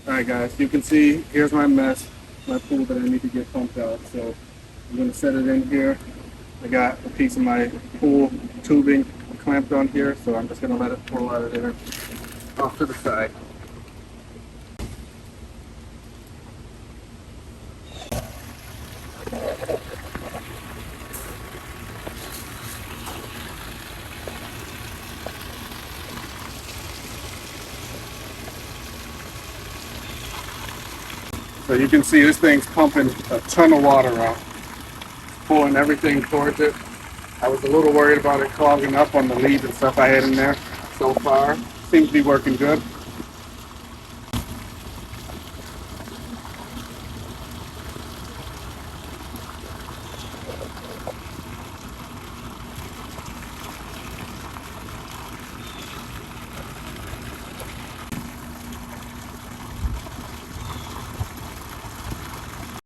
Alright guys, you can see here's my mess, my pool that I need to get pumped out. So I'm going to set it in here. I got a piece of my pool tubing clamped on here, so I'm just going to let it flow out of there off to the side. So you can see this thing's pumping a ton of water out, pulling everything towards it. I was a little worried about it clogging up on the leads and stuff I had in there. So far, seems to be working good.